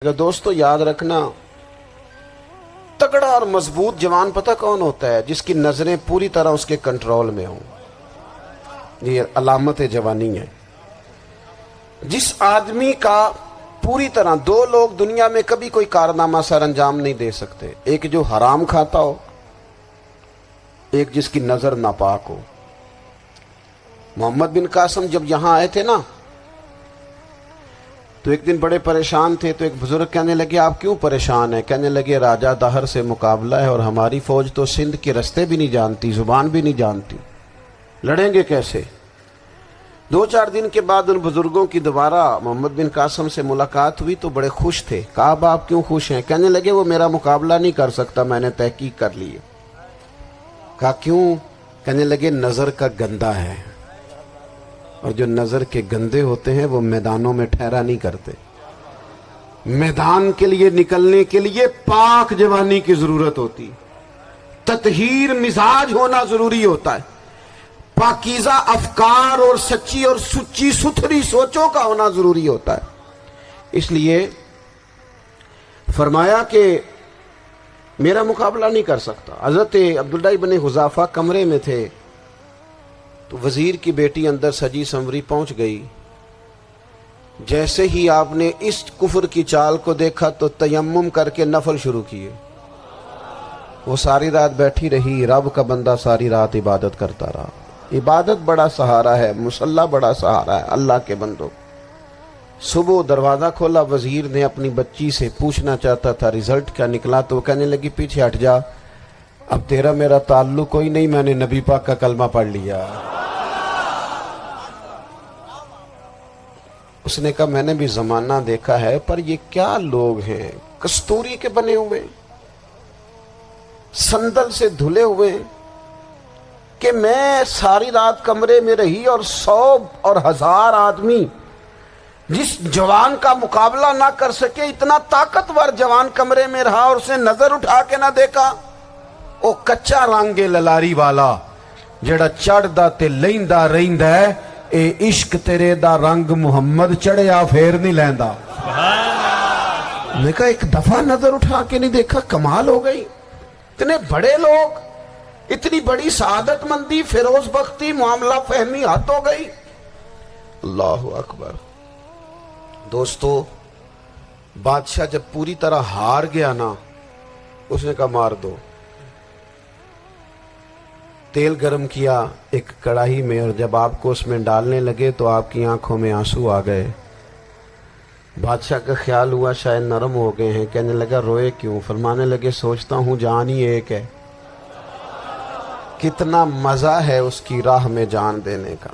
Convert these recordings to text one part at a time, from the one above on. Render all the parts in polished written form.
دوستو یاد رکھنا، تگڑا اور مضبوط جوان پتہ کون ہوتا ہے؟ جس کی نظریں پوری طرح اس کے کنٹرول میں ہوں۔ یہ علامت جوانی ہے۔ جس آدمی کا پوری طرح، دو لوگ دنیا میں کبھی کوئی کارنامہ سر انجام نہیں دے سکتے، ایک جو حرام کھاتا ہو، ایک جس کی نظر ناپاک ہو۔ محمد بن قاسم جب یہاں آئے تھے نا، تو ایک دن بڑے پریشان تھے، تو ایک بزرگ کہنے لگے آپ کیوں پریشان ہیں؟ کہنے لگے راجہ دہر سے مقابلہ ہے اور ہماری فوج تو سندھ کے رستے بھی نہیں جانتی، زبان بھی نہیں جانتی، لڑیں گے کیسے؟ دو چار دن کے بعد ان بزرگوں کی دوبارہ محمد بن قاسم سے ملاقات ہوئی تو بڑے خوش تھے۔ کہا اب آپ کیوں خوش ہیں؟ کہنے لگے وہ میرا مقابلہ نہیں کر سکتا، میں نے تحقیق کر لی ہے۔ کہا کیوں؟ کہنے لگے نظر کا گندہ ہے، اور جو نظر کے گندے ہوتے ہیں وہ میدانوں میں ٹھہرا نہیں کرتے۔ میدان کے لیے نکلنے کے لیے پاک جوانی کی ضرورت ہوتی، تطہیر مزاج ہونا ضروری ہوتا ہے، پاکیزہ افکار اور سچی اور سچی ستھری سوچوں کا ہونا ضروری ہوتا ہے۔ اس لیے فرمایا کہ میرا مقابلہ نہیں کر سکتا۔ حضرت عبداللہ ابن حذافہ کمرے میں تھے، تو وزیر کی بیٹی اندر سجی سنوری پہنچ گئی۔ جیسے ہی آپ نے اس کفر کی چال کو دیکھا تو تیمم کر کے نفل شروع کیے۔ وہ ساری رات بیٹھی رہی، رب کا بندہ ساری رات عبادت کرتا رہا۔ عبادت بڑا سہارا ہے، مصلی بڑا سہارا ہے اللہ کے بندوں۔ صبح دروازہ کھولا، وزیر نے اپنی بچی سے پوچھنا چاہتا تھا رزلٹ کیا نکلا، تو وہ کہنے لگی پیچھے ہٹ جا، اب تیرا میرا تعلق کوئی نہیں، میں نے نبی پاک کا کلمہ پڑھ لیا۔ اس نے کہا میں نے بھی زمانہ دیکھا ہے، پر یہ کیا لوگ ہیں، کستوری کے بنے ہوئے، سندل سے دھلے ہوئے، کہ میں ساری رات کمرے میں رہی اور 100 اور 1000 آدمی جس جوان کا مقابلہ نہ کر سکے، اتنا طاقتور جوان کمرے میں رہا اور اس نے نظر اٹھا کے نہ دیکھا۔ او کچا رنگ للاری والا جڑا چڑھدا تے لیندا رہندا ہے، اے عشق تیرے دا رنگ محمد چڑھیا پھر نہیں لیندا۔ میں کہا ایک دفعہ نظر اٹھا کے نہیں دیکھا، کمال ہو گئی۔ اتنے بڑے لوگ، اتنی بڑی سعادت مندی، فیروز بختی، معاملہ فہمی حد ہو گئی۔ اللہ اکبر۔ دوستو بادشاہ جب پوری طرح ہار گیا نا، اس نے کہا مار دو۔ تیل گرم کیا ایک کڑاہی میں، اور جب آپ کو اس میں ڈالنے لگے تو آپ کی آنکھوں میں آنسو آ گئے۔ بادشاہ کا خیال ہوا شاید نرم ہو گئے ہیں، کہنے لگا روئے کیوں؟ فرمانے لگے سوچتا ہوں جان ہی ایک ہے، کتنا مزہ ہے اس کی راہ میں جان دینے کا،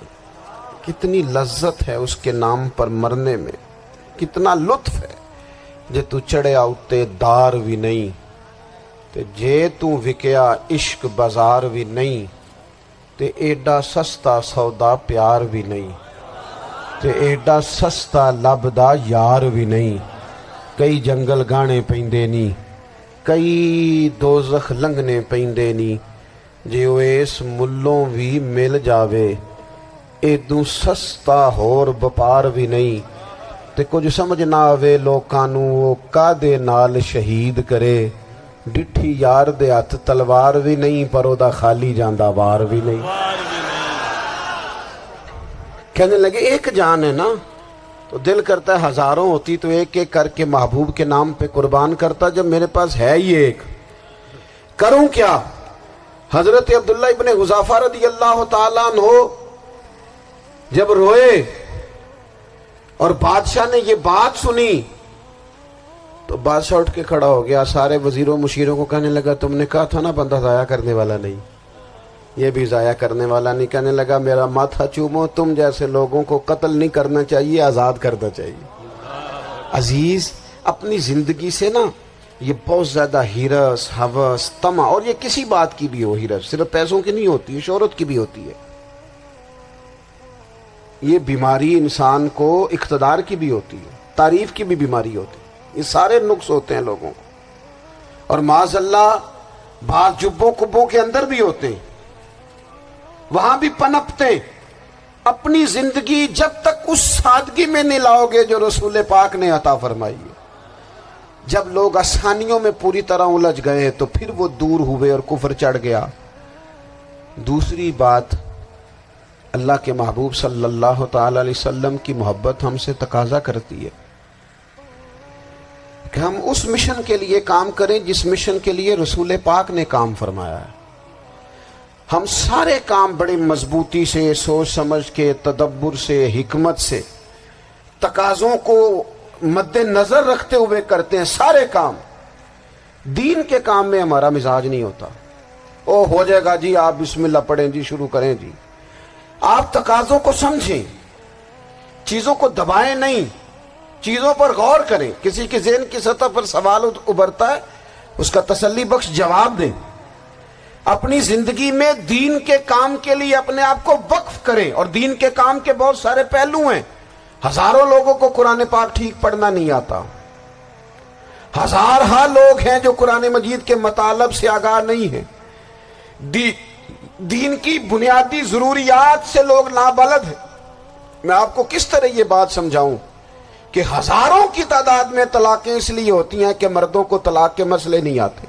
کتنی لذت ہے اس کے نام پر مرنے میں، کتنا لطف ہے۔ جے تو چڑھیا اتے دار بھی نہیں، تے جے تو وکیا عشق بازار بھی نہیں، تے ایڈا سستا سودا پیار بھی نہیں، تے ایڈا سستا لبدا یار بھی نہیں۔ کئی جنگل گانے پیندے نہیں، کئی دوزخ لنگنے پیندے نہیں، جے وہ اس ملوں بھی مل جاوے، ایدوں سستا ہور بپار بھی نہیں۔ تے کچھ سمجھ نہ آوے لوکاں نوں وہ کادے نال شہید کرے، ڈٹھی یار دے ہاتھ تلوار بھی نہیں، پر او دا خالی جاندہ وار بھی نہیں۔ کہنے لگے ایک جان ہے نا، تو دل کرتا ہے ہزاروں ہوتی تو ایک ایک کر کے محبوب کے نام پہ قربان کرتا، جب میرے پاس ہے ہی ایک، کروں کیا؟ حضرت عبداللہ ابن حذافہ رضی اللہ تعالیٰ عنہ جب روئے اور بادشاہ نے یہ بات سنی، تو بادشاہ اٹھ کے کھڑا ہو گیا، سارے وزیروں مشیروں کو کہنے لگا تم نے کہا تھا نا بندہ ضائع کرنے والا نہیں، یہ بھی ضائع کرنے والا نہیں۔ کہنے لگا میرا ماتھا چومو، تم جیسے لوگوں کو قتل نہیں کرنا چاہیے، آزاد کرنا چاہیے۔ عزیز اپنی زندگی سے نا یہ بہت زیادہ ہرس، ہوس، طمع، اور یہ کسی بات کی بھی ہو، ہرس صرف پیسوں کی نہیں ہوتی، شہرت کی بھی ہوتی ہے، یہ بیماری انسان کو اقتدار کی بھی ہوتی ہے، تعریف کی بھی بیماری ہوتی ہے، یہ سارے نقص ہوتے ہیں لوگوں کو، اور معاذ اللہ بعض جبوں کبوں کے اندر بھی ہوتے ہیں، وہاں بھی پنپتے ہیں۔ اپنی زندگی جب تک اس سادگی میں نہیں لاؤ گے جو رسول پاک نے عطا فرمائی ہے، جب لوگ آسانیوں میں پوری طرح الجھ گئے تو پھر وہ دور ہوئے اور کفر چڑھ گیا۔ دوسری بات، اللہ کے محبوب صلی اللہ تعالی علیہ وسلم کی محبت ہم سے تقاضا کرتی ہے کہ ہم اس مشن کے لیے کام کریں جس مشن کے لیے رسول پاک نے کام فرمایا ہے۔ ہم سارے کام بڑی مضبوطی سے، سوچ سمجھ کے، تدبر سے، حکمت سے، تقاضوں کو مد نظر رکھتے ہوئے کرتے ہیں۔ سارے کام، دین کے کام میں ہمارا مزاج نہیں ہوتا۔ او ہو جائے گا جی، آپ بسم اللہ پڑھیں جی، شروع کریں جی۔ آپ تقاضوں کو سمجھیں، چیزوں کو دبائیں نہیں، چیزوں پر غور کریں۔ کسی کے ذہن کی سطح پر سوال ابھرتا ہے، اس کا تسلی بخش جواب دیں۔ اپنی زندگی میں دین کے کام کے لیے اپنے آپ کو وقف کریں، اور دین کے کام کے بہت سارے پہلو ہیں۔ ہزاروں لوگوں کو قرآن پاک ٹھیک پڑھنا نہیں آتا، ہزارہ لوگ ہیں جو قرآن مجید کے مطالب سے آگاہ نہیں ہیں، دین کی بنیادی ضروریات سے لوگ نابلد ہیں۔ میں آپ کو کس طرح یہ بات سمجھاؤں کہ ہزاروں کی تعداد میں طلاقیں اس لیے ہوتی ہیں کہ مردوں کو طلاق کے مسئلے نہیں آتے،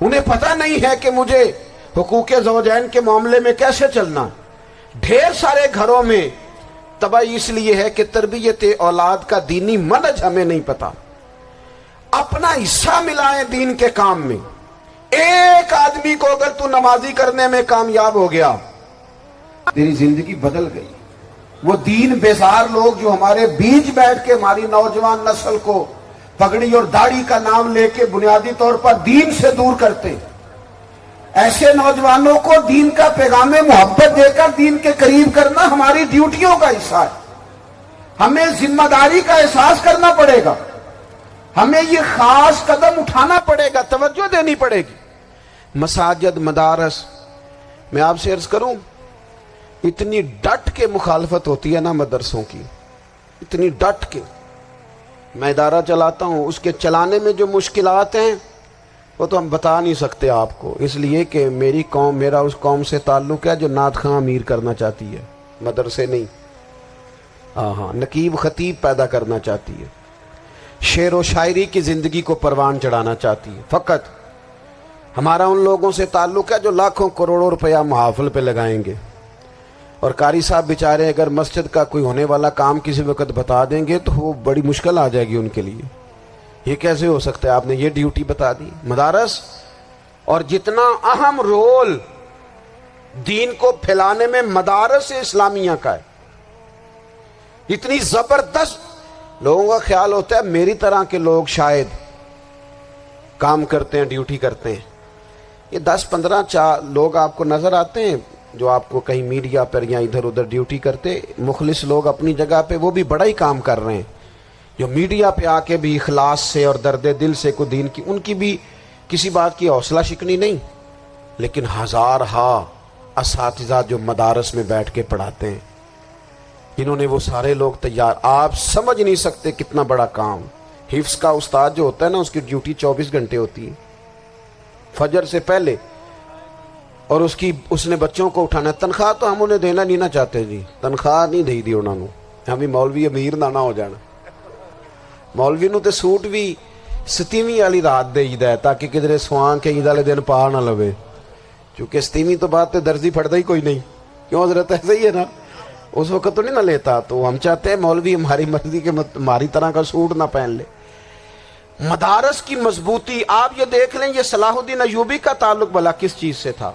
انہیں پتہ نہیں ہے کہ مجھے حقوق زوجین کے معاملے میں کیسے چلنا۔ ڈھیر سارے گھروں میں تباہی اس لیے ہے کہ تربیت اولاد کا دینی منہج ہمیں نہیں پتا۔ اپنا حصہ ملائیں دین کے کام میں۔ ایک آدمی کو اگر تو نمازی کرنے میں کامیاب ہو گیا، تیری زندگی بدل گئی۔ وہ دین بیزار لوگ جو ہمارے بیچ بیٹھ کے ہماری نوجوان نسل کو پگڑی اور داڑھی کا نام لے کے بنیادی طور پر دین سے دور کرتے، ایسے نوجوانوں کو دین کا پیغام محبت دے کر دین کے قریب کرنا ہماری ڈیوٹیوں کا حصہ ہے۔ ہمیں ذمہ داری کا احساس کرنا پڑے گا، ہمیں یہ خاص قدم اٹھانا پڑے گا، توجہ دینی پڑے گی۔ مساجد، مدارس، میں آپ سے عرض کروں، اتنی ڈٹ کے مخالفت ہوتی ہے نا مدرسوں کی، اتنی ڈٹ کے۔ میں ادارہ چلاتا ہوں، اس کے چلانے میں جو مشکلات ہیں وہ تو ہم بتا نہیں سکتے آپ کو، اس لیے کہ میری قوم، میرا اس قوم سے تعلق ہے جو نعت خواں امیر کرنا چاہتی ہے، مدرسے نہیں۔ ہاں، نقیب خطیب پیدا کرنا چاہتی ہے، شعر و شاعری کی زندگی کو پروان چڑھانا چاہتی ہے۔ فقط ہمارا ان لوگوں سے تعلق ہے جو لاکھوں کروڑوں روپیہ محافل پہ لگائیں گے، اور قاری صاحب بیچارے اگر مسجد کا کوئی ہونے والا کام کسی وقت بتا دیں گے تو وہ بڑی مشکل آ جائے گی ان کے لیے۔ یہ کیسے ہو سکتا ہے، آپ نے یہ ڈیوٹی بتا دی۔ مدارس، اور جتنا اہم رول دین کو پھیلانے میں مدارس اسلامیہ کا ہے، اتنی زبردست، لوگوں کا خیال ہوتا ہے میری طرح کے لوگ شاید کام کرتے ہیں، ڈیوٹی کرتے ہیں۔ یہ 10-15 لوگ آپ کو نظر آتے ہیں جو آپ کو کہیں میڈیا پر یا ادھر ادھر ڈیوٹی کرتے، مخلص لوگ اپنی جگہ پہ، وہ بھی بڑا ہی کام کر رہے ہیں، جو میڈیا پہ آ کے بھی اخلاص سے اور درد دل سے کو دین کی، ان کی بھی کسی بات کی حوصلہ شکنی نہیں۔ لیکن ہزارہا اساتذہ جو مدارس میں بیٹھ کے پڑھاتے ہیں، جنہوں نے وہ سارے لوگ تیار، آپ سمجھ نہیں سکتے کتنا بڑا کام۔ حفظ کا استاد جو ہوتا ہے نا، اس کی ڈیوٹی 24 گھنٹے ہوتی ہے، فجر سے پہلے، اور اس نے بچوں کو اٹھانا۔ تنخواہ تو ہم انہیں دینا نہیں نہ چاہتے جی، تنخواہ نہیں دی انہوں نے، ہمیں مولوی امیر نہ ہو جانا۔ مولوی نو تے سوٹ بھی 27ویں والی رات دے عید ہے تاکہ کدھر سوان کے عید والے دن پا نہ لوے، چونکہ 27ویں تو بعد تے درزی پھڑتا ہی کوئی نہیں، کیوں حضرت؟ ایسے ہی ہے نا، اس وقت تو نہیں نہ لیتا۔ تو ہم چاہتے ہیں مولوی ہماری مرضی کے ہماری طرح کا سوٹ نہ پہن لے۔ مدارس کی مضبوطی، آپ یہ دیکھ لیں، یہ صلاح الدین ایوبی کا تعلق بھلا کس چیز سے تھا؟